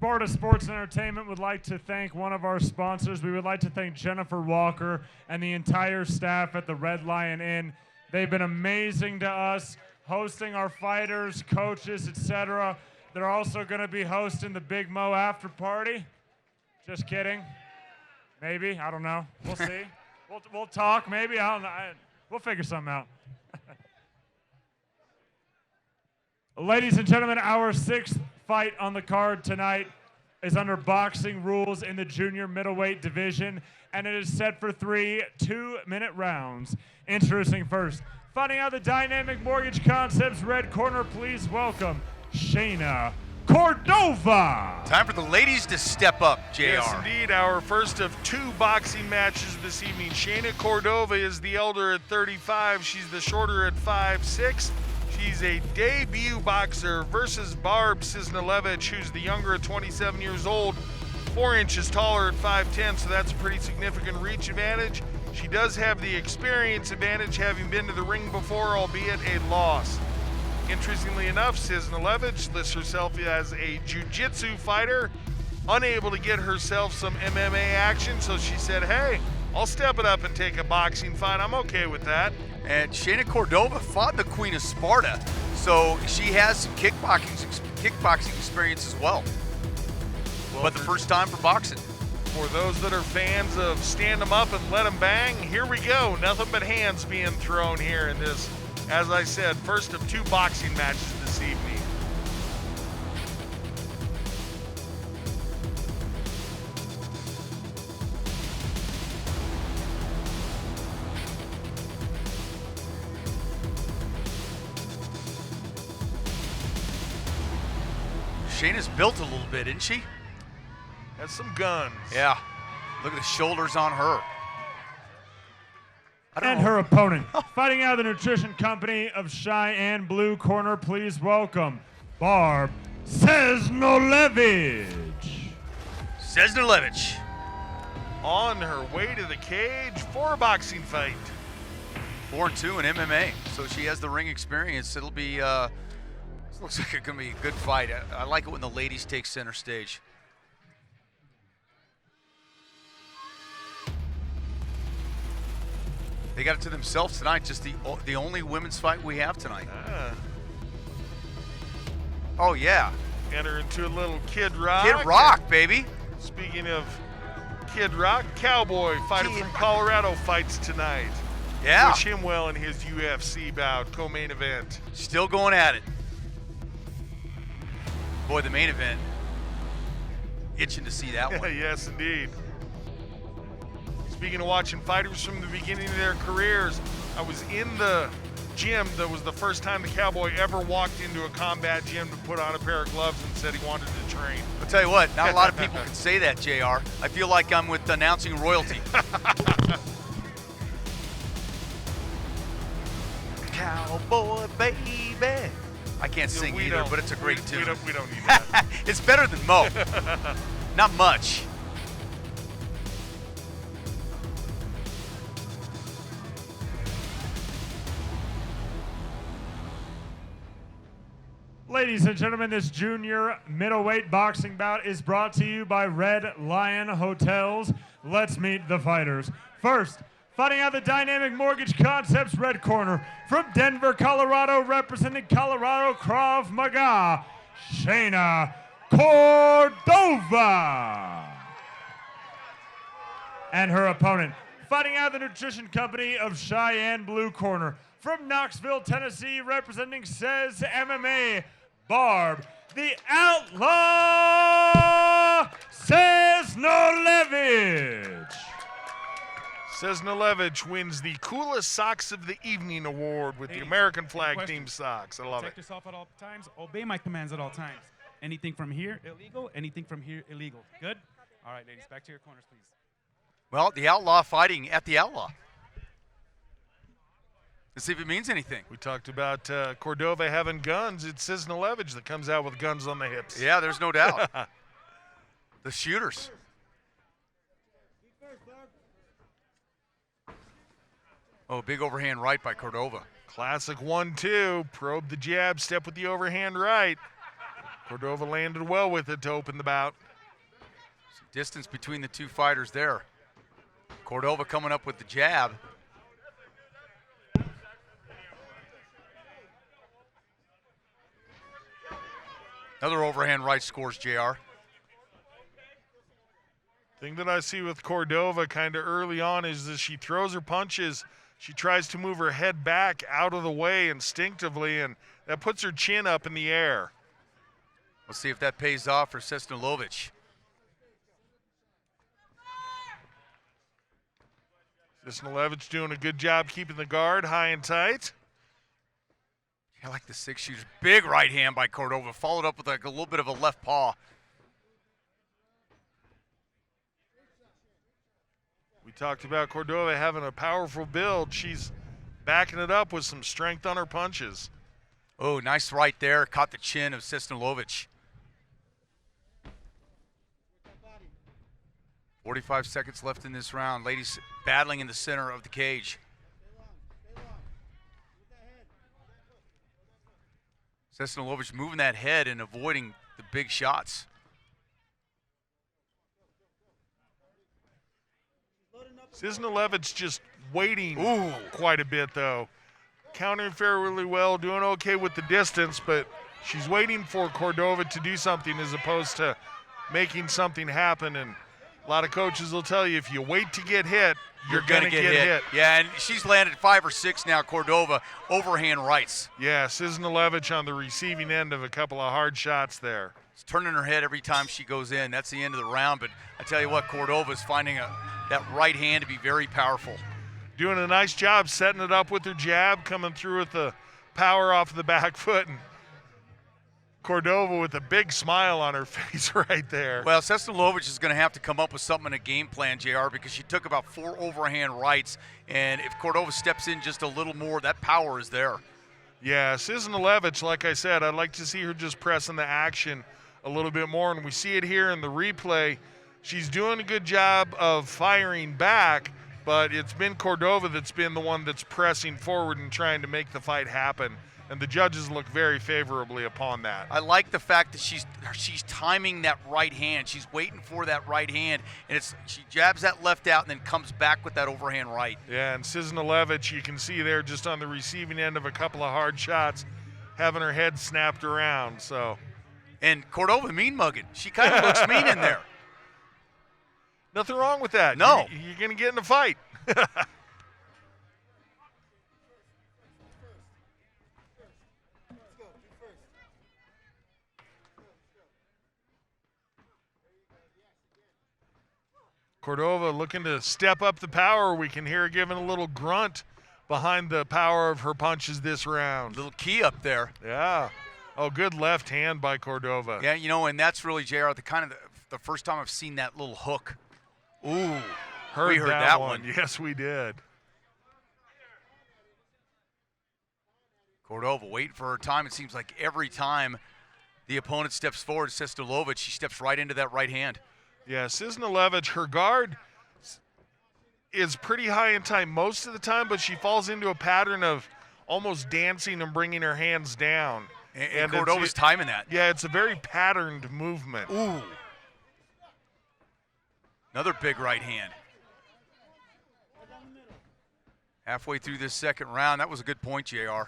Sparta Sports Entertainment would like to thank one of our sponsors. We would like to thank Jennifer Walker and the entire staff at the Red Lion Inn. They've been amazing to us, hosting our fighters, coaches, etc. They're also going to be hosting the Big Mo after party. Just kidding. Maybe. I don't know. We'll see. We'll talk. Maybe. I don't know. We'll figure something out. Ladies and gentlemen, our sixth fight on the card tonight is under boxing rules in the junior middleweight division, and it is set for 3 2-minute rounds. Introducing first, fighting out the Dynamic Mortgage Concepts red corner, please welcome Shana Cordova. Time for the ladies to step up, JR. Yes, indeed. Our first of 2 boxing matches this evening. Shana Cordova is the elder at 35. She's the shorter at 5'6". She's a debut boxer versus Barb Ciesnolevicz, who's the younger at 27 years old, 4 inches taller at 5'10", so that's a pretty significant reach advantage. She does have the experience advantage, having been to the ring before, albeit a loss. Interestingly enough, Ciesnolevicz lists herself as a jiu-jitsu fighter, unable to get herself some MMA action, so she said, hey, I'll step it up and take a boxing fight. I'm okay with that. And Shana Cordova fought the Queen of Sparta, so she has some kickboxing experience as well. But the first time for boxing. For those that are fans of stand 'em up and let 'em bang, here we go. Nothing but hands being thrown here in this, as I said, first of 2 boxing matches this evening. Shana's built a little bit, isn't she? Has some guns. Yeah. Look at the shoulders on her. And her opponent, fighting out of the nutrition company of Cheyenne blue corner, please welcome Barb Ciesnolevicz. Ciesnolevicz. On her way to the cage for a boxing fight. 4-2 in MMA, so she has the ring experience. It'll be, looks like it's gonna be a good fight. I like it when the ladies take center stage. They got it to themselves tonight, just the only women's fight we have tonight. Oh, yeah. Enter into a little Kid Rock. Kid Rock, baby. Speaking of Kid Rock, Cowboy fighter from Colorado fights tonight. Yeah. Wish him well in his UFC bout, co-main event. Still going at it. Boy, the main event. Itching to see that one. Yes, indeed. Speaking of watching fighters from the beginning of their careers, I was in the gym. That was the first time the Cowboy ever walked into a combat gym to put on a pair of gloves and said he wanted to train. I'll tell you what, not a lot of people can say that, JR. I feel like I'm with announcing royalty. Cowboy, baby. I can't sing either, but it's a great tune. We don't need that. It's better than Mo. Not much. Ladies and gentlemen, this junior middleweight boxing bout is brought to you by Red Lion Hotels. Let's meet the fighters. First, fighting out the Dynamic Mortgage Concepts red corner, from Denver, Colorado, representing Colorado Krav Maga, Shana Cordova. And her opponent, fighting out of the nutrition company of Cheyenne blue corner, from Knoxville, Tennessee, representing Says MMA, Barb, the Outlaw Ciesnolevicz. Ciesnolevicz wins the Coolest Socks of the Evening award with the American flag team socks. I love it. Protect yourself at all times. Obey my commands at all times. Anything from here, illegal. Anything from here, illegal. Good? All right, ladies, back to your corners, please. Well, the Outlaw fighting at the Outlaw. Let's see if it means anything. We talked about Cordova having guns. It's Ciesnolevicz that comes out with guns on the hips. Yeah, there's no doubt. The shooters. Oh, big overhand right by Cordova. Classic 1-2. Probe the jab, step with the overhand right. Cordova landed well with it to open the bout. Some distance between the two fighters there. Cordova coming up with the jab. Another overhand right scores JR. Thing that I see with Cordova kind of early on is that she throws her punches. She tries to move her head back out of the way instinctively, and that puts her chin up in the air. We'll see if that pays off for Ciesnolevicz. Ciesnolevicz doing a good job keeping the guard high and tight. I like the six shooters. Big right hand by Cordova, followed up with like a little bit of a left paw. We talked about Cordova having a powerful build. She's backing it up with some strength on her punches. Oh, nice right there. Caught the chin of Ciesnolevicz. 45 seconds left in this round. Ladies battling in the center of the cage. Ciesnolevicz moving that head and avoiding the big shots. Ciesnolevicz just waiting quite a bit, though. Countering fairly well, doing okay with the distance, but she's waiting for Cordova to do something as opposed to making something happen. And a lot of coaches will tell you if you wait to get hit, you're going to get hit. Yeah, and she's landed 5 or 6 now, Cordova, overhand rights. Yeah, Ciesnolevicz on the receiving end of a couple of hard shots there. She's turning her head every time she goes in. That's the end of the round, but I tell you what, Cordova's finding that right hand to be very powerful. Doing a nice job setting it up with her jab, coming through with the power off the back foot, and Cordova with a big smile on her face right there. Well, Ciesnolevicz is going to have to come up with something in a game plan, JR, because she took about 4 overhand rights, and if Cordova steps in just a little more, that power is there. Yeah, Ciesnolevicz, like I said, I'd like to see her just pressing the action a little bit more, and we see it here in the replay. She's doing a good job of firing back, but it's been Cordova that's been the one that's pressing forward and trying to make the fight happen. And the judges look very favorably upon that. I like the fact that she's timing that right hand. She's waiting for that right hand, and she jabs that left out and then comes back with that overhand right. Yeah, and Ciesnolevicz, you can see there just on the receiving end of a couple of hard shots, having her head snapped around. So, and Cordova mean mugging. She kind of looks mean in there. Nothing wrong with that. No. You're going to get in a fight. Cordova looking to step up the power. We can hear her giving a little grunt behind the power of her punches this round. Little key up there. Yeah. Oh, good left hand by Cordova. Yeah, you know, and that's really, JR, the first time I've seen that little hook. Ooh, we heard that one. Yes, we did. Cordova waiting for her time. It seems like every time the opponent steps forward, Ciesnolevicz, she steps right into that right hand. Yeah, Ciesnolevicz, her guard is pretty high in time most of the time, but she falls into a pattern of almost dancing and bringing her hands down. And Cordova's timing that. Yeah, it's a very patterned movement. Ooh. Another big right hand. Halfway through this second round, that was a good point, JR.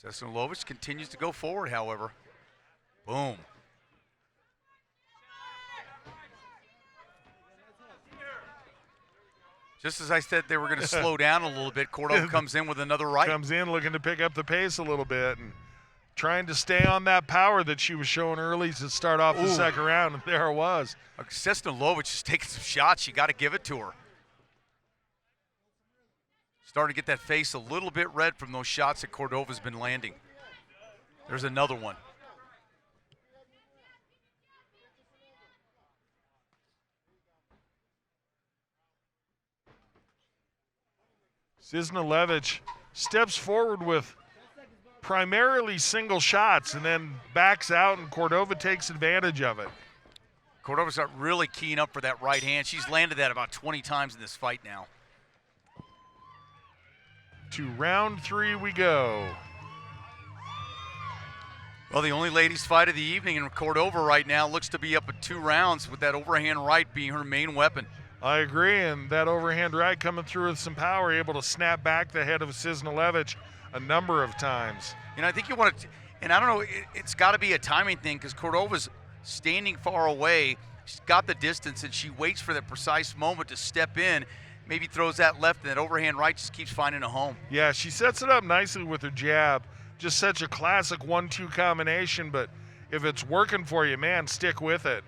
Ciesnolevicz continues to go forward, however. Boom. Just as I said they were going to slow down a little bit, Cordova comes in with another right. Comes in looking to pick up the pace a little bit and trying to stay on that power that she was showing early to start off the second round, and there it was. Ciesnolevicz is taking some shots. You got to give it to her. Starting to get that face a little bit red from those shots that Cordova's been landing. There's another one. Ciesnolevicz steps forward with primarily single shots and then backs out, and Cordova takes advantage of it. Cordova's not really keying up for that right hand. She's landed that about 20 times in this fight now. to round 3 we go. Well, the only ladies' fight of the evening in Cordova right now looks to be up at 2 rounds, with that overhand right being her main weapon. I agree, and that overhand right coming through with some power, able to snap back the head of Ciesnolevicz a number of times. And I think you want to, and I don't know, it's got to be a timing thing, because Cordova's standing far away. She's got the distance, and she waits for that precise moment to step in, maybe throws that left, and that overhand right just keeps finding a home. Yeah, she sets it up nicely with her jab. Just such a classic 1-2 combination, but if it's working for you, man, stick with it.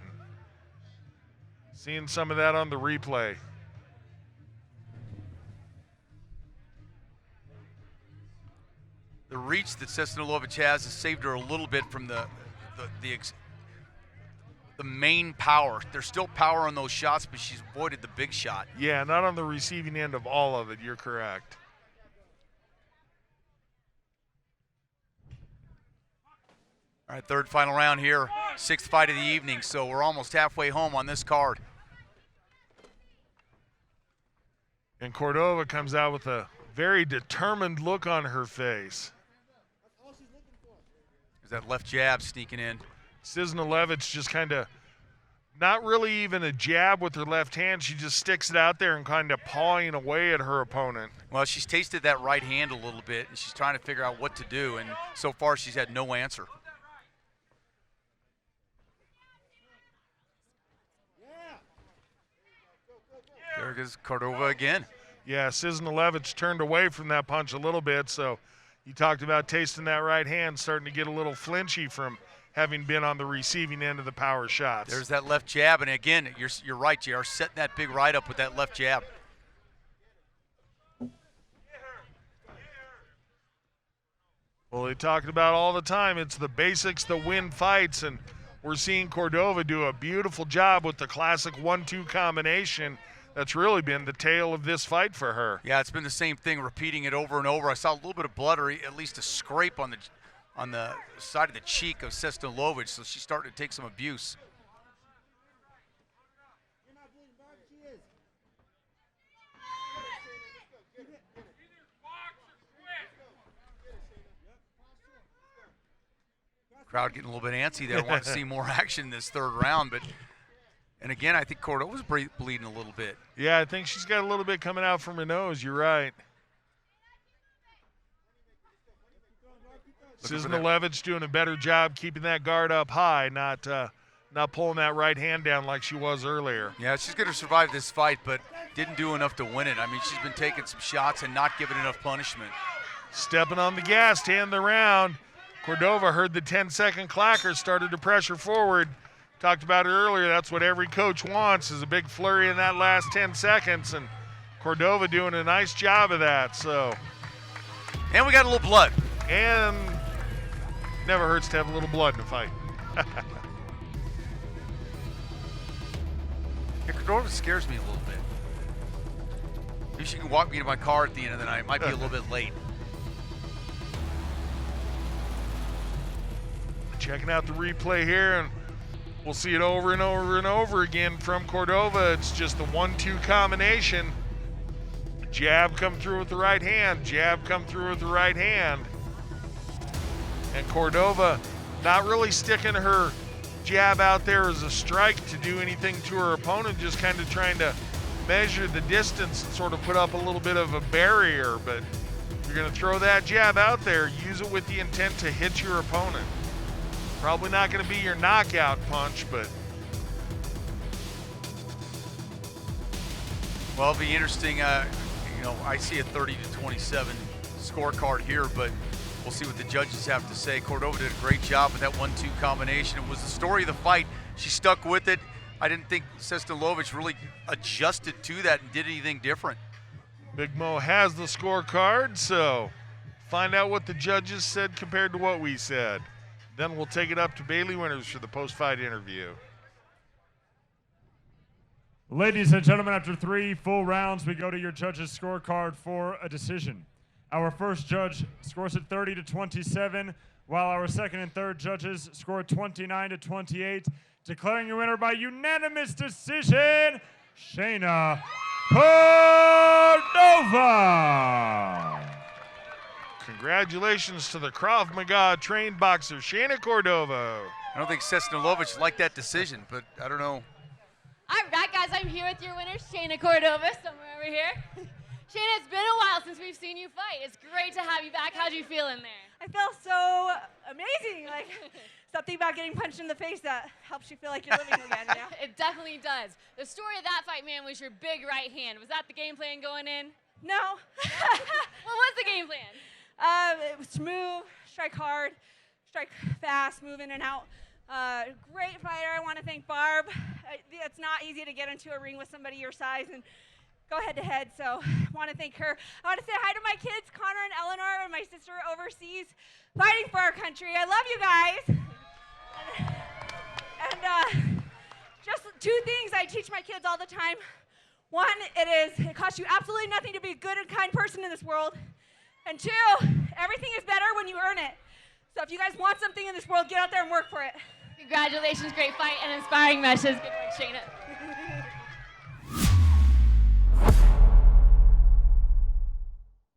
Seeing some of that on the replay. The reach that Ciesnolevicz has saved her a little bit from the main power. There's still power on those shots, but she's avoided the big shot. Yeah, not on the receiving end of all of it. You're correct. All right, third final round here, 6th fight of the evening, so we're almost halfway home on this card. And Cordova comes out with a very determined look on her face. There's that left jab sneaking in. Ciesnolevicz just kind of, not really even a jab with her left hand, she just sticks it out there and kind of pawing away at her opponent. Well, she's tasted that right hand a little bit, and she's trying to figure out what to do, and so far she's had no answer. There goes Cordova again. Yeah, Ciesnolevicz turned away from that punch a little bit, so you talked about tasting that right hand, starting to get a little flinchy from having been on the receiving end of the power shots. There's that left jab, and again, you're right, JR, setting that big right up with that left jab. Well, they talked about all the time, it's the basics that win fights, and we're seeing Cordova do a beautiful job with the classic 1-2 combination. That's really been the tale of this fight for her. Yeah, it's been the same thing, repeating it over and over. I saw a little bit of blood, or at least a scrape on the side of the cheek of Ciesnolevicz, so she's starting to take some abuse. Crowd getting a little bit antsy there. Want to see more action in this third round, but. And again, I think Cordova's bleeding a little bit. Yeah, I think she's got a little bit coming out from her nose. You're right. Ciesnolevicz doing a better job keeping that guard up high, not pulling that right hand down like she was earlier. Yeah, she's going to survive this fight, but didn't do enough to win it. I mean, she's been taking some shots and not giving enough punishment. Stepping on the gas to end the round. Cordova heard the 10-second clacker, started to pressure forward. Talked about it earlier, that's what every coach wants, is a big flurry in that last 10 seconds, and Cordova doing a nice job of that, so. And we got a little blood. And never hurts to have a little blood in a fight. Yeah, Cordova scares me a little bit. Maybe she can walk me to my car at the end of the night. It might be a little bit late. Checking out the replay here, and we'll see it over and over and over again from Cordova. It's just the 1-2 combination. Jab come through with the right hand, jab come through with the right hand. And Cordova not really sticking her jab out there as a strike to do anything to her opponent, just kind of trying to measure the distance and sort of put up a little bit of a barrier. But if you're going to throw that jab out there, use it with the intent to hit your opponent. Probably not going to be your knockout punch, but. Well, it'll be interesting. I see a 30-27 scorecard here, but we'll see what the judges have to say. Cordova did a great job with that 1-2 combination. It was the story of the fight. She stuck with it. I didn't think Ciesnolevicz really adjusted to that and did anything different. Big Mo has the scorecard, so find out what the judges said compared to what we said. Then we'll take it up to Bailey Winters for the post-fight interview. Ladies and gentlemen, after 3 full rounds, we go to your judges' scorecard for a decision. Our first judge scores it 30-27, while our second and third judges score 29-28, declaring your winner by unanimous decision, Shana Cordova. Congratulations to the Krav Maga trained boxer, Shana Cordova. I don't think Ciesnolevicz liked that decision, but I don't know. All right, guys, I'm here with your winner, Shana Cordova, somewhere over here. Shana, it's been a while since we've seen you fight. It's great to have you back. How'd you feel in there? I feel so amazing. Like something about getting punched in the face that helps you feel like you're living again. You know? It definitely does. The story of that fight, man, was your big right hand. Was that the game plan going in? No. What was the game plan? It was smooth, strike hard, strike fast, move in and out. Great fighter. I want to thank Barb. It's not easy to get into a ring with somebody your size and go head to head, so I want to thank her. I want to say hi to my kids, Connor and Eleanor, and my sister overseas, fighting for our country. I love you guys. And just two things I teach my kids all the time. One, it costs you absolutely nothing to be a good and kind person in this world. And two, everything is better when you earn it. So if you guys want something in this world, get out there and work for it. Congratulations, great fight and inspiring message. Good work, Shana.